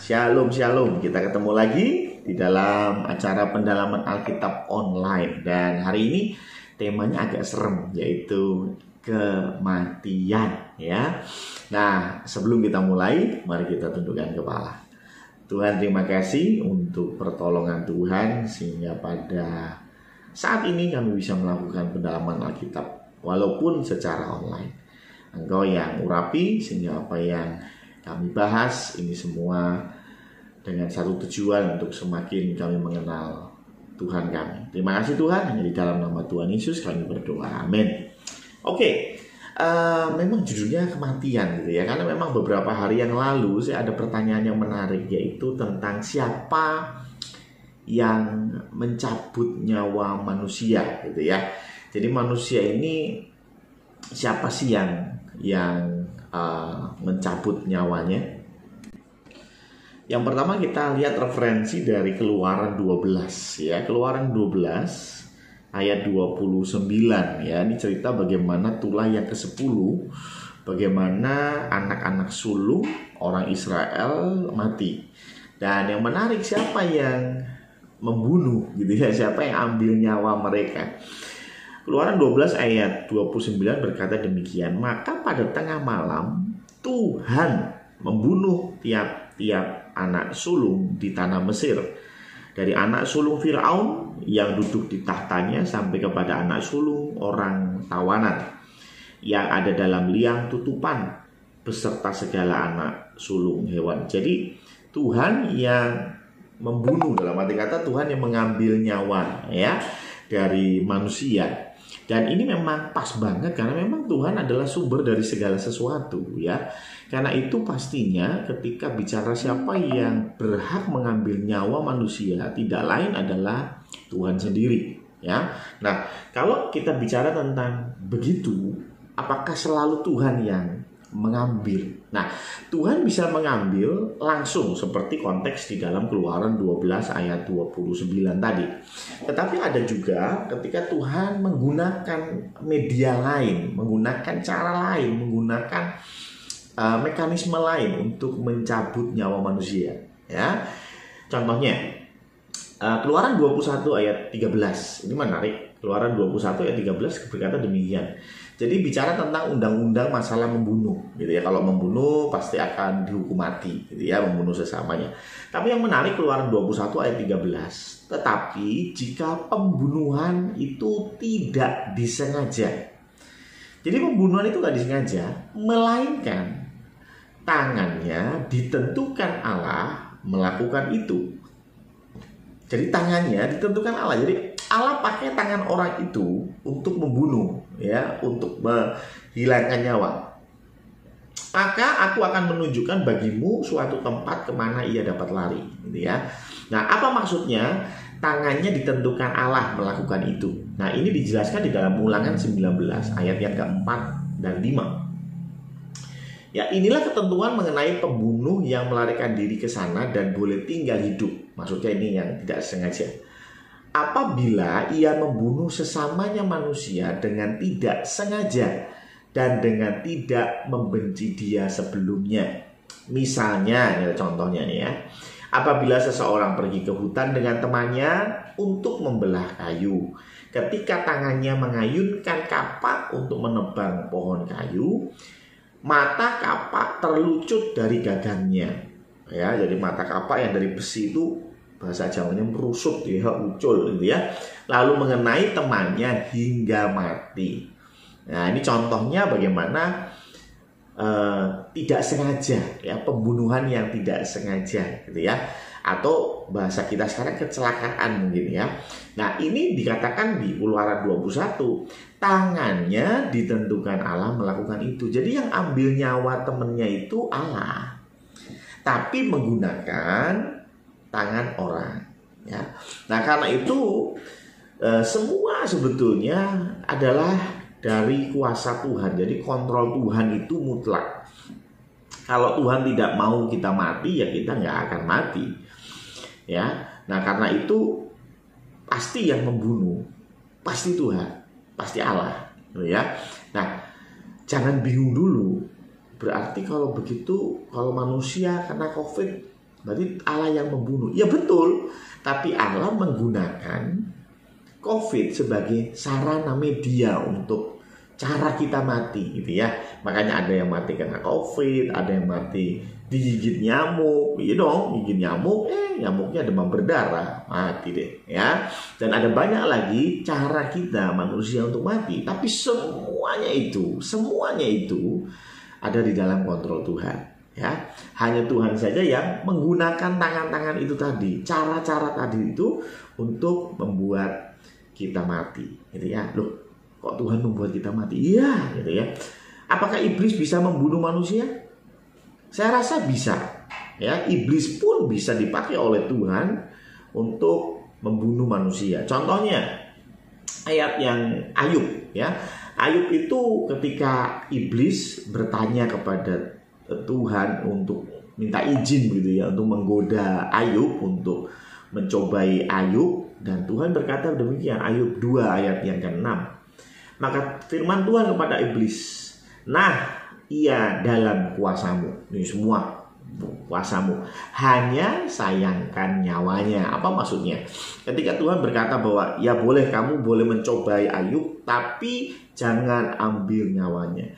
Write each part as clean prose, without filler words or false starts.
Shalom, shalom. Kita ketemu lagi di dalam acara pendalaman Alkitab online. Dan hari ini temanya agak serem, yaitu kematian, ya. Nah, sebelum kita mulai, mari kita tundukkan kepala. Tuhan, terima kasih untuk pertolongan Tuhan sehingga pada saat ini kami bisa melakukan pendalaman Alkitab walaupun secara online. Engkau yang urapi sehingga apa yang kami bahas ini semua dengan satu tujuan untuk semakin kami mengenal Tuhan kami. Terima kasih Tuhan, hanya di dalam nama Tuhan Yesus kami berdoa. Amin. Oke, memang judulnya kematian gitu ya, karena memang beberapa hari yang lalu saya ada pertanyaan yang menarik, yaitu tentang siapa yang mencabut nyawa manusia gitu ya. Jadi manusia ini siapa sih yang mencabut nyawanya? Yang pertama kita lihat referensi dari Keluaran 12 ya. Keluaran 12 ayat 29 ya. Ini cerita bagaimana tulah yang ke-10, bagaimana anak-anak sulung orang Israel mati. Dan yang menarik, siapa yang membunuh gitu ya, siapa yang ambil nyawa mereka. Keluaran 12 ayat 29 berkata demikian, maka pada tengah malam Tuhan membunuh tiap-tiap anak sulung di tanah Mesir, dari anak sulung Firaun yang duduk di tahtanya sampai kepada anak sulung orang tawanan yang ada dalam liang tutupan beserta segala anak sulung hewan. Jadi Tuhan yang membunuh, dalam arti kata Tuhan yang mengambil nyawa ya dari manusia. Dan ini memang pas banget karena memang Tuhan adalah sumber dari segala sesuatu ya. Karena itu pastinya ketika bicara siapa yang berhak mengambil nyawa manusia, tidak lain adalah Tuhan sendiri ya. Nah, kalau kita bicara tentang begitu, apakah selalu Tuhan yang mengambil? Nah, Tuhan bisa mengambil langsung seperti konteks di dalam Keluaran 12 ayat 29 tadi. Tetapi ada juga ketika Tuhan menggunakan media lain, menggunakan cara lain, menggunakan mekanisme lain untuk mencabut nyawa manusia ya. Contohnya Keluaran 21 ayat 13. Ini menarik. Keluaran 21 ayat 13 berkata demikian. Jadi bicara tentang undang-undang masalah membunuh gitu ya. Kalau membunuh pasti akan dihukum mati gitu ya, membunuh sesamanya. Tapi yang menarik Keluaran 21 ayat 13. Tetapi jika pembunuhan itu tidak disengaja. Jadi pembunuhan itu tidak disengaja, melainkan tangannya ditentukan Allah melakukan itu. Jadi tangannya ditentukan Allah. Jadi Allah pakai tangan orang itu untuk membunuh ya, untuk menghilangkan nyawa. Maka aku akan menunjukkan bagimu suatu tempat kemana ia dapat lari gitu ya. Nah, apa maksudnya tangannya ditentukan Allah melakukan itu? Nah, ini dijelaskan di dalam Ulangan 19 ayat yang keempat dan 5. Ya, inilah ketentuan mengenai pembunuh yang melarikan diri ke sana dan boleh tinggal hidup. Maksudnya ini yang tidak sengaja. Apabila ia membunuh sesamanya manusia dengan tidak sengaja dan dengan tidak membenci dia sebelumnya. Misalnya, ya contohnya nih ya. Apabila seseorang pergi ke hutan dengan temannya untuk membelah kayu. Ketika tangannya mengayunkan kapak untuk menebang pohon kayu, mata kapak terlucut dari gagangnya. Ya, jadi mata kapak yang dari besi itu bahasa Jawanya merusut ya, ucul gitu ya. Lalu mengenai temannya hingga mati. Nah, ini contohnya bagaimana tidak sengaja ya, pembunuhan yang tidak sengaja gitu ya. Atau bahasa kita sekarang kecelakaan mungkin ya. Nah, ini dikatakan di Keluaran 21, tangannya ditentukan Allah melakukan itu. Jadi yang ambil nyawa temennya itu Allah, tapi menggunakan tangan orang ya. Nah, karena itu semua sebetulnya adalah dari kuasa Tuhan. Jadi kontrol Tuhan itu mutlak. Kalau Tuhan tidak mau kita mati, ya kita nggak akan mati ya. Nah, karena itu pasti yang membunuh pasti Tuhan, pasti Allah ya. Nah, jangan bingung dulu. Berarti kalau begitu, kalau manusia kena COVID Berarti Allah yang membunuh. Ya betul, tapi Allah menggunakan COVID sebagai sarana media untuk cara kita mati gitu ya. Makanya ada yang mati karena COVID, ada yang mati digigit nyamuk. Iya dong, gigit nyamuk, nyamuknya demam berdarah, mati deh ya. Dan ada banyak lagi cara kita manusia untuk mati. Tapi semuanya itu ada di dalam kontrol Tuhan. Ya, hanya Tuhan saja yang menggunakan tangan-tangan itu tadi, cara-cara tadi itu untuk membuat kita mati, gitu ya. Loh, kok Tuhan membuat kita mati? Iya, gitu ya. Apakah iblis bisa membunuh manusia? Saya rasa bisa. Ya, iblis pun bisa dipakai oleh Tuhan untuk membunuh manusia. Contohnya ayat yang Ayub, ya. Ayub itu ketika iblis bertanya kepada Tuhan untuk minta izin gitu ya, untuk menggoda Ayub, untuk mencobai Ayub, dan Tuhan berkata demikian, Ayub 2 ayat yang ke-6. Maka firman Tuhan kepada iblis, nah ia dalam kuasamu, ini semua kuasamu, hanya sayangkan nyawanya. Apa maksudnya? Ketika Tuhan berkata bahwa ya boleh, kamu boleh mencobai Ayub, tapi jangan ambil nyawanya,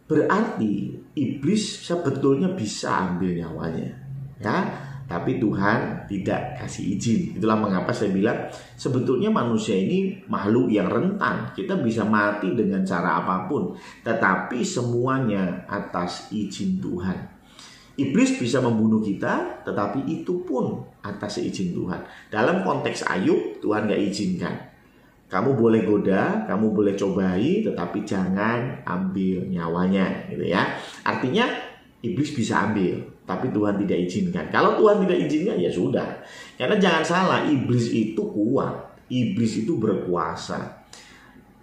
berarti iblis sebetulnya bisa ambil nyawanya, ya. Tapi Tuhan tidak kasih izin. Itulah mengapa saya bilang sebetulnya manusia ini makhluk yang rentan. Kita bisa mati dengan cara apapun, tetapi semuanya atas izin Tuhan. Iblis bisa membunuh kita, tetapi itu pun atas izin Tuhan. Dalam konteks Ayub, Tuhan gak izinkan. Kamu boleh goda, kamu boleh cobai, tetapi jangan ambil nyawanya, gitu ya. Artinya iblis bisa ambil, tapi Tuhan tidak izinkan. Kalau Tuhan tidak izinkan, ya sudah. Karena jangan salah, iblis itu kuat, iblis itu berkuasa.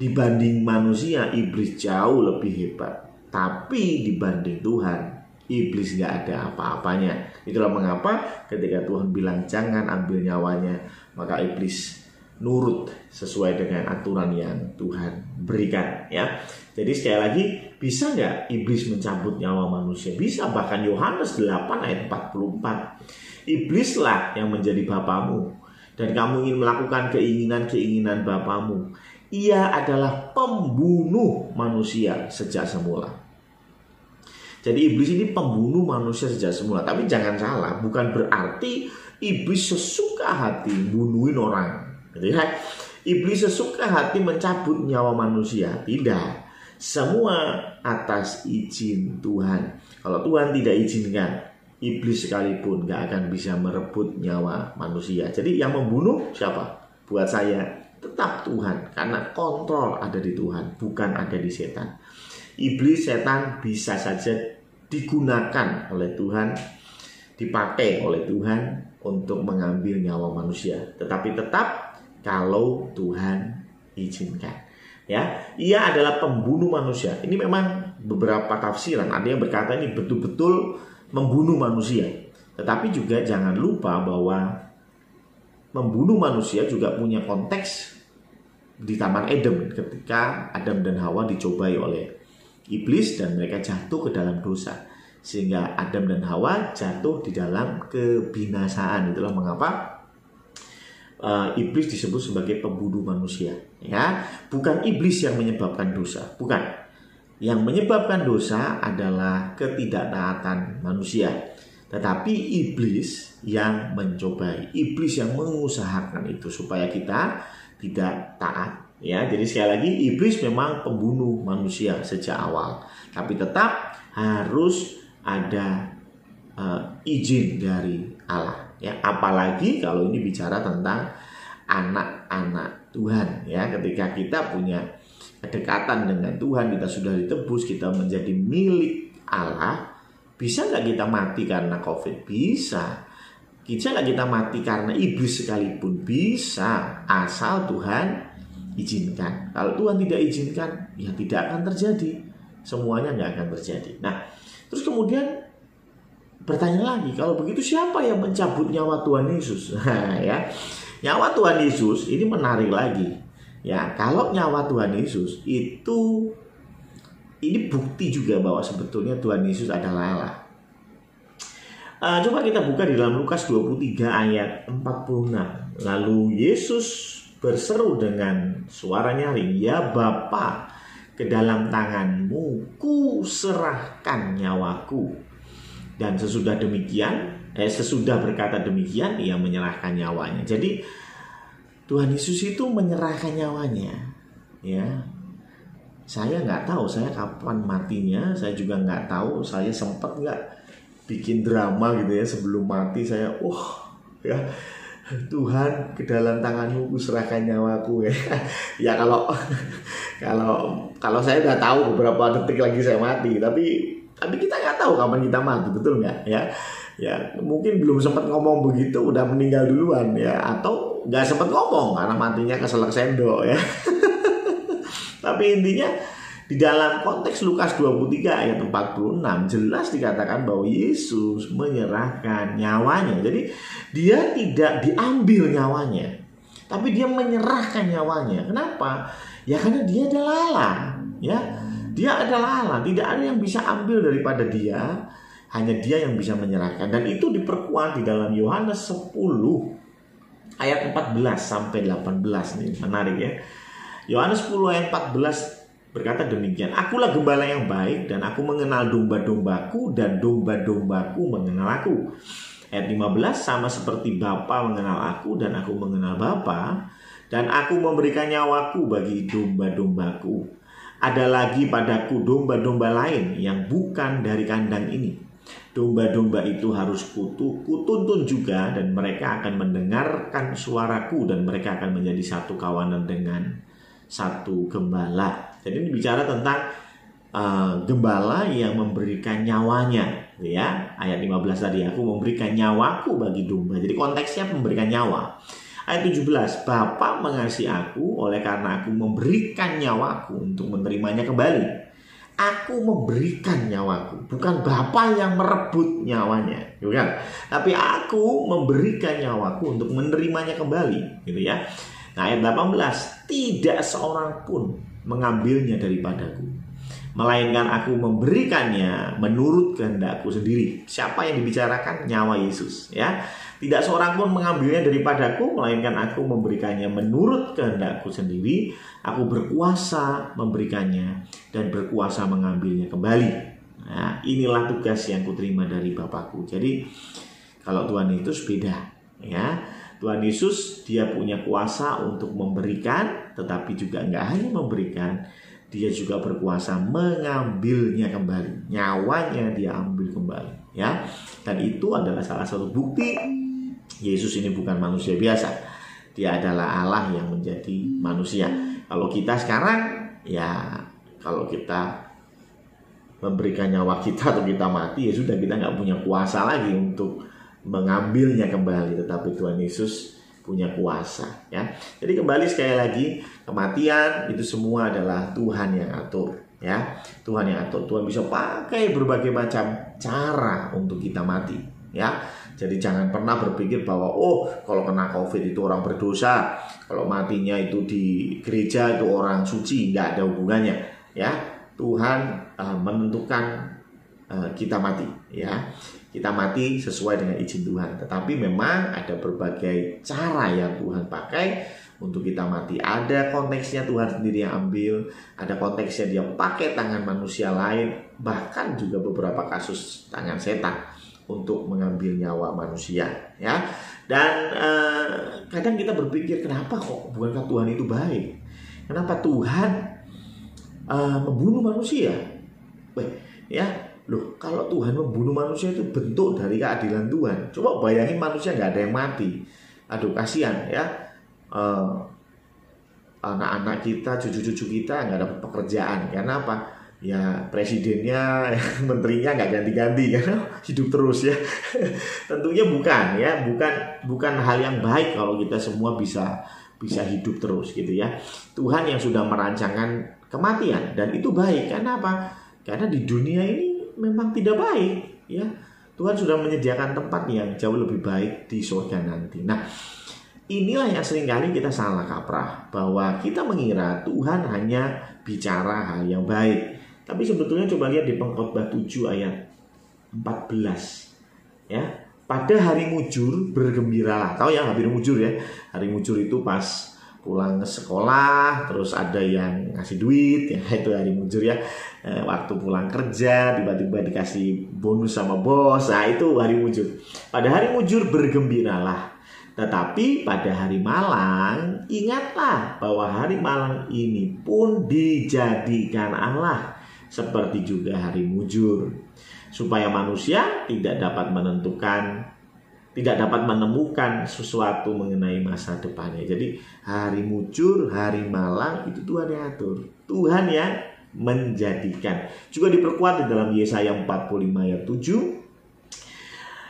Dibanding manusia, iblis jauh lebih hebat. Tapi dibanding Tuhan, iblis gak ada apa-apanya. Itulah mengapa ketika Tuhan bilang jangan ambil nyawanya, maka iblis nurut sesuai dengan aturan yang Tuhan berikan, ya. Jadi sekali lagi, bisa nggak iblis mencabut nyawa manusia? Bisa, bahkan Yohanes 8 ayat 44. Iblislah yang menjadi bapamu, dan kamu ingin melakukan keinginan-keinginan bapamu. Ia adalah pembunuh manusia sejak semula. Jadi iblis ini pembunuh manusia sejak semula. Tapi jangan salah, bukan berarti iblis sesuka hati bunuhin orang. Gitu ya. Iblis sesuka hati mencabut nyawa manusia. Tidak. Semua atas izin Tuhan. Kalau Tuhan tidak izinkan, iblis sekalipun gak akan bisa merebut nyawa manusia. Jadi yang membunuh siapa? Buat saya tetap Tuhan. Karena kontrol ada di Tuhan, bukan ada di setan. Iblis, setan bisa saja digunakan oleh Tuhan, dipakai oleh Tuhan untuk mengambil nyawa manusia. Tetapi tetap kalau Tuhan izinkan, ya. Ia adalah pembunuh manusia. Ini memang beberapa tafsiran. Ada yang berkata ini betul-betul membunuh manusia. Tetapi juga jangan lupa bahwa membunuh manusia juga punya konteks di Taman Eden ketika Adam dan Hawa dicobai oleh iblis dan mereka jatuh ke dalam dosa, sehingga Adam dan Hawa jatuh di dalam kebinasaan. Itulah mengapa iblis disebut sebagai pembunuh manusia, ya. Bukan iblis yang menyebabkan dosa, bukan. Yang menyebabkan dosa adalah ketidaktaatan manusia, tetapi iblis yang mencobai, iblis yang mengusahakan itu supaya kita tidak taat, ya. Jadi sekali lagi, iblis memang pembunuh manusia sejak awal, tapi tetap harus ada izin dari Allah, ya. Apalagi kalau ini bicara tentang anak-anak Tuhan, ya. Ketika kita punya kedekatan dengan Tuhan, kita sudah ditebus, kita menjadi milik Allah. Bisa nggak kita mati karena COVID? Bisa. Bisa nggak kita mati karena iblis sekalipun? Bisa, asal Tuhan izinkan. Kalau Tuhan tidak izinkan, ya tidak akan terjadi. Semuanya nggak akan terjadi. Nah, terus kemudian bertanya lagi, kalau begitu siapa yang mencabut nyawa Tuhan Yesus? Ya, nyawa Tuhan Yesus ini menarik lagi. Ya, kalau nyawa Tuhan Yesus itu, ini bukti juga bahwa sebetulnya Tuhan Yesus adalah Allah. Coba kita buka di dalam Lukas 23 ayat 46. Lalu Yesus berseru dengan suara nyaring, "Ya Bapa, ke dalam tangan-Mu kuserahkan nyawaku." Dan sesudah berkata demikian, ia menyerahkan nyawanya. Jadi Tuhan Yesus itu menyerahkan nyawanya. Ya, saya nggak tahu saya kapan matinya. Saya juga nggak tahu saya sempat nggak bikin drama gitu ya sebelum mati. Saya, ya Tuhan, ke dalam tangan-Mu kuserahkan nyawaku ya. Ya kalau saya udah tahu beberapa detik lagi saya mati, tapi kita nggak tahu kapan kita mati, betul nggak ya? Ya mungkin belum sempat ngomong begitu udah meninggal duluan ya, atau nggak sempat ngomong karena matinya keselak sendok ya. Tapi intinya di dalam konteks Lukas 23 ayat 46 jelas dikatakan bahwa Yesus menyerahkan nyawanya. Jadi dia tidak diambil nyawanya, tapi dia menyerahkan nyawanya. Kenapa? Ya karena dia adalah Allah. Ya, dia adalah Allah. Tidak ada yang bisa ambil daripada dia. Hanya dia yang bisa menyerahkan. Dan itu diperkuat di dalam Yohanes 10 ayat 14 sampai 18 nih. Menarik ya. Yohanes 10 ayat 14 berkata demikian, "Akulah gembala yang baik, dan aku mengenal domba-dombaku, dan domba-dombaku mengenal aku." Ayat 15, "Sama seperti Bapa mengenal aku, dan aku mengenal Bapa, dan aku memberikan nyawaku bagi domba-dombaku. Ada lagi padaku domba-domba lain yang bukan dari kandang ini. Domba-domba itu harus kutuntun juga, dan mereka akan mendengarkan suaraku, dan mereka akan menjadi satu kawanan dengan satu gembala." Jadi ini bicara tentang gembala yang memberikan nyawanya, ya. Ayat 15 tadi, "Aku memberikan nyawaku bagi domba." Jadi konteksnya memberikan nyawa. Ayat 17, "Bapa mengasihi aku oleh karena aku memberikan nyawaku untuk menerimanya kembali." Aku memberikan nyawaku, bukan Bapa yang merebut nyawanya, gitu kan? Tapi aku memberikan nyawaku untuk menerimanya kembali, gitu ya. Nah, ayat 18, "Tidak seorang pun mengambilnya daripadaku, melainkan aku memberikannya menurut kehendakku sendiri." Siapa yang dibicarakan? Nyawa Yesus, ya. "Tidak seorang pun mengambilnya daripadaku, melainkan aku memberikannya menurut kehendakku sendiri. Aku berkuasa memberikannya dan berkuasa mengambilnya kembali." Nah, inilah tugas yang kuterima dari Bapakku. Jadi kalau Tuhan Yesus beda, ya. Tuhan Yesus dia punya kuasa untuk memberikan, tetapi juga nggak hanya memberikan, dia juga berkuasa mengambilnya kembali. Nyawanya dia ambil kembali, ya. Dan itu adalah salah satu bukti Yesus ini bukan manusia biasa. Dia adalah Allah yang menjadi manusia. Kalau kita sekarang, ya kalau kita memberikan nyawa kita atau kita mati, ya sudah, kita nggak punya kuasa lagi untuk mengambilnya kembali, tetapi Tuhan Yesus punya kuasa, ya. Jadi kembali sekali lagi, kematian itu semua adalah Tuhan yang atur, ya. Tuhan yang atur. Tuhan bisa pakai berbagai macam cara untuk kita mati, ya. Jadi jangan pernah berpikir bahwa kalau kena COVID itu orang berdosa, kalau matinya itu di gereja itu orang suci. Nggak ada hubungannya, ya. Tuhan menentukan kita mati, ya. Kita mati sesuai dengan izin Tuhan. Tetapi memang ada berbagai cara yang Tuhan pakai untuk kita mati. Ada konteksnya Tuhan sendiri yang ambil, ada konteksnya dia pakai tangan manusia lain, bahkan juga beberapa kasus tangan setan untuk mengambil nyawa manusia, ya. Dan kadang kita berpikir, kenapa kok bukankah Tuhan itu baik? Kenapa Tuhan membunuh manusia? Ya. Loh, kalau Tuhan membunuh manusia itu bentuk dari keadilan Tuhan. Coba bayangin manusia nggak ada yang mati. Aduh, kasihan ya. Anak-anak kita, cucu-cucu kita nggak ada pekerjaan. Karena apa? Ya presidennya, menterinya nggak ganti-ganti, karena hidup terus ya. Tentunya bukan ya, bukan hal yang baik kalau kita semua bisa hidup terus gitu ya. Tuhan yang sudah merancangkan kematian, dan itu baik. Karena apa? Karena di dunia ini memang tidak baik, ya. Tuhan sudah menyediakan tempat yang jauh lebih baik di surga nanti. Nah, inilah yang seringkali kita salah kaprah, bahwa kita mengira Tuhan hanya bicara hal yang baik. Tapi sebetulnya coba lihat di Pengkhotbah 7 ayat 14. ya, pada hari mujur bergembiralah. Tahu ya hari mujur ya? Hari mujur itu pas pulang ke sekolah, terus ada yang ngasih duit, ya itu hari mujur ya. Waktu pulang kerja tiba-tiba dikasih bonus sama bos, nah itu hari mujur. Pada hari mujur bergembiralah. Tetapi pada hari malang, ingatlah bahwa hari malang ini pun dijadikan Allah seperti juga hari mujur, supaya manusia tidak dapat menemukan sesuatu mengenai masa depannya. Jadi hari mujur, hari malang itu Tuhan yang atur, Tuhan yang menjadikan. Juga diperkuat di dalam Yesaya 45 ayat 7.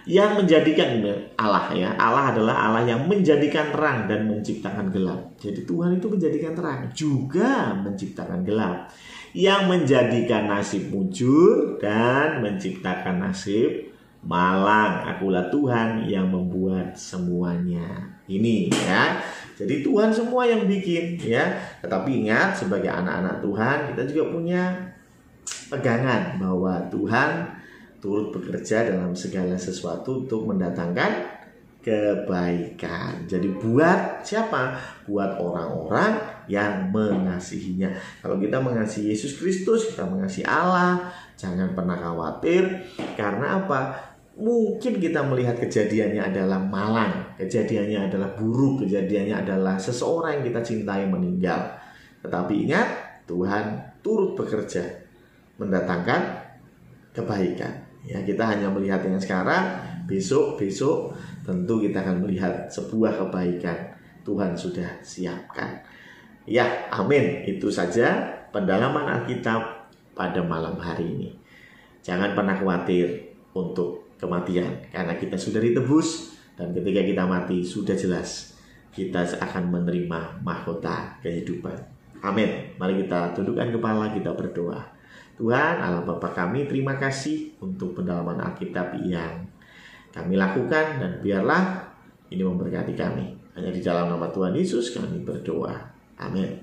Yang menjadikan Allah ya. Allah adalah Allah yang menjadikan terang dan menciptakan gelap. Jadi Tuhan itu menjadikan terang juga menciptakan gelap. Yang menjadikan nasib mujur dan menciptakan nasib malang. Akulah Tuhan yang membuat semuanya. Ini ya. Jadi Tuhan semua yang bikin ya. Tetapi ingat, sebagai anak-anak Tuhan kita juga punya pegangan bahwa Tuhan turut bekerja dalam segala sesuatu untuk mendatangkan kebaikan. Jadi buat siapa? Buat orang-orang yang mengasihinya. Kalau kita mengasihi Yesus Kristus, kita mengasihi Allah, jangan pernah khawatir. Karena apa? Mungkin kita melihat kejadiannya adalah malang, kejadiannya adalah buruk, kejadiannya adalah seseorang yang kita cintai meninggal. Tetapi ingat, Tuhan turut bekerja mendatangkan kebaikan. Ya, kita hanya melihat yang sekarang, besok tentu kita akan melihat sebuah kebaikan Tuhan sudah siapkan. Ya, amin. Itu saja pendalaman Alkitab pada malam hari ini. Jangan pernah khawatir untuk kematian, karena kita sudah ditebus, dan ketika kita mati sudah jelas kita akan menerima mahkota kehidupan. Amin. Mari kita tundukkan kepala, kita berdoa. Tuhan Allah Bapa kami, terima kasih untuk pendalaman Alkitab yang kami lakukan, dan biarlah ini memberkati kami. Hanya di dalam nama Tuhan Yesus kami berdoa. Amin.